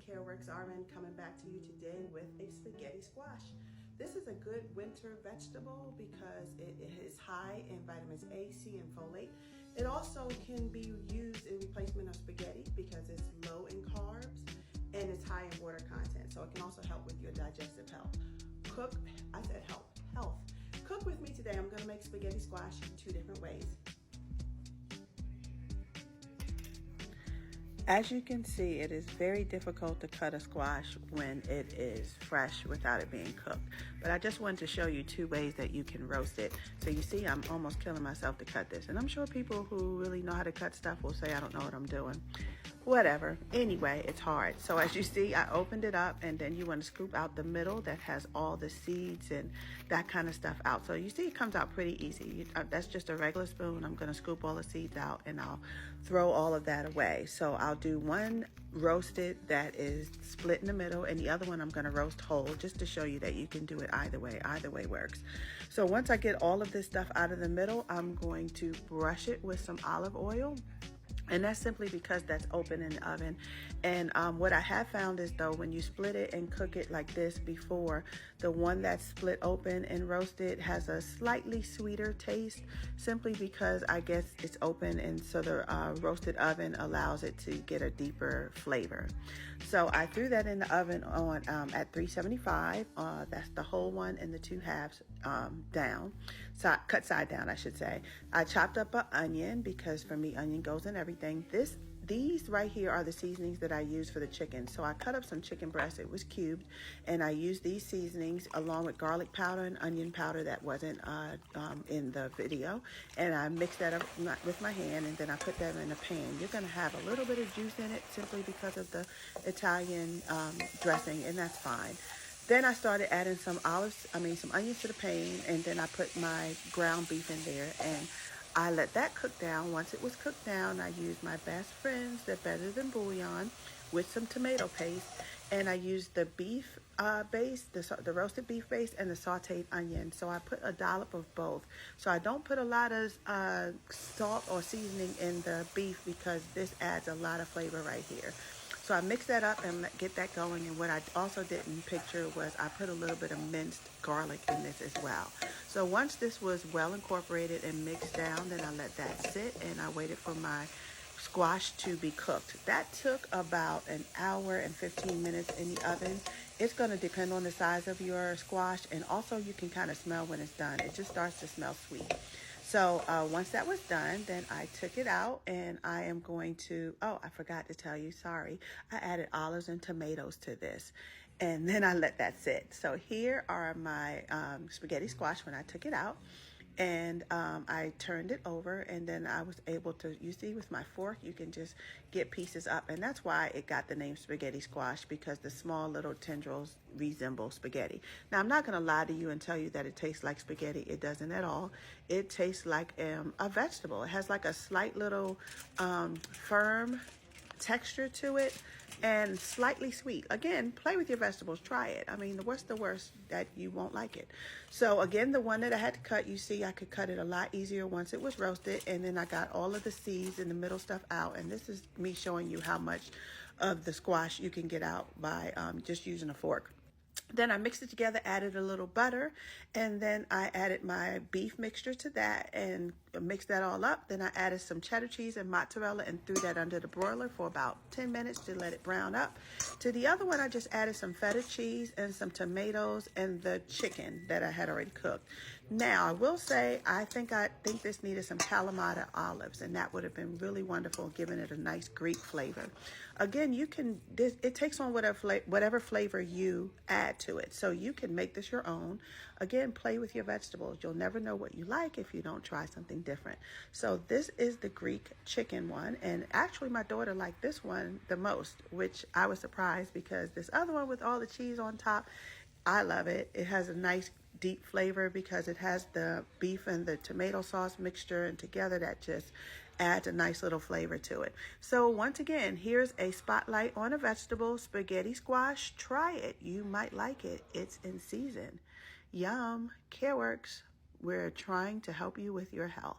CareWorks RN coming back to you today with a spaghetti squash. This is a good winter vegetable because it is high in vitamins A, C, and folate. It also can be used in replacement of spaghetti because it's low in carbs and it's high in water content. So it can also help with your digestive health. Health. Cook with me today. I'm going to make spaghetti squash in 2 different ways. As you can see, it is very difficult to cut a squash when it is fresh without it being cooked. But I just wanted to show you 2 ways that you can roast it. So you see, I'm almost killing myself to cut this. And I'm sure people who really know how to cut stuff will say, I don't know what I'm doing. Whatever. Anyway, it's hard. So as you see, I opened it up, and then you want to scoop out the middle that has all the seeds and that kind of stuff out. So you see, it comes out pretty easy. That's just a regular spoon. I'm going to scoop all the seeds out and I'll throw all of that away. So I'll do one roasted that is split in the middle, and the other one I'm going to roast whole, just to show you that you can do it either way. Either way works. So once I get all of this stuff out of the middle, I'm going to brush it with some olive oil. And that's simply because that's open in the oven. And what I have found is, though, when you split it and cook it like this before, the one that's split open and roasted has a slightly sweeter taste, simply because I guess it's open, and so the roasted oven allows it to get a deeper flavor. So I threw that in the oven on at 375. That's the whole one and the 2 halves down. So cut side down, I should say. I chopped up an onion because for me, onion goes in everything. These right here are the seasonings that I use for the chicken. So I cut up some chicken breast. It was cubed, and I used these seasonings along with garlic powder and onion powder that wasn't in the video. And I mixed that up with my hand, and then I put that in a pan. You're going to have a little bit of juice in it simply because of the Italian dressing, and that's fine. Then I started adding some onions to the pan, and then I put my ground beef in there, and I let that cook down. Once it was cooked down, I used my Best Friends, They're Better Than Bouillon, with some tomato paste, and I used the beef base, the roasted beef base, and the sauteed onion. So I put a dollop of both. So I don't put a lot of salt or seasoning in the beef because this adds a lot of flavor right here. So I mix that up and get that going. And what I also didn't picture was I put a little bit of minced garlic in this as well. So once this was well incorporated and mixed down, then I let that sit, and I waited for my squash to be cooked. That took about an hour and 15 minutes in the oven. It's going to depend on the size of your squash, and also you can kind of smell when it's done. It just starts to smell sweet. So once that was done, then I took it out, and I am going to, I forgot to tell you, sorry. I added olives and tomatoes to this, and then I let that sit. So here are my spaghetti squash when I took it out. And I turned it over, and then I was able to, you see, with my fork, you can just get pieces up. And that's why it got the name spaghetti squash, because the small little tendrils resemble spaghetti. Now, I'm not going to lie to you and tell you that it tastes like spaghetti. It doesn't at all. It tastes like a vegetable. It has like a slight little firm texture to it, and slightly sweet. Again, play with your vegetables. Try it. I mean, what's the worst that you won't like it? So again, the one that I had to cut, you see, I could cut it a lot easier once it was roasted, and then I got all of the seeds and the middle stuff out. And this is me showing you how much of the squash you can get out by just using a fork. Then I mixed it together, added a little butter, and then I added my beef mixture to that and mixed that all up. Then I added some cheddar cheese and mozzarella and threw that under the broiler for about 10 minutes to let it brown up. To the other one, I just added some feta cheese and some tomatoes and the chicken that I had already cooked. Now, I will say, I think this needed some Kalamata olives, and that would have been really wonderful, giving it a nice Greek flavor. Again, it takes on whatever flavor you add to it. So you can make this your own. Again, play with your vegetables. You'll never know what you like if you don't try something different. So this is the Greek chicken one. And actually my daughter liked this one the most, which I was surprised, because this other one with all the cheese on top, I love it. It has a nice deep flavor because it has the beef and the tomato sauce mixture, and together that just adds a nice little flavor to it. So once again, here's a spotlight on a vegetable, spaghetti squash. Try it. You might like it. It's in season. Yum. CareWorks. We're trying to help you with your health.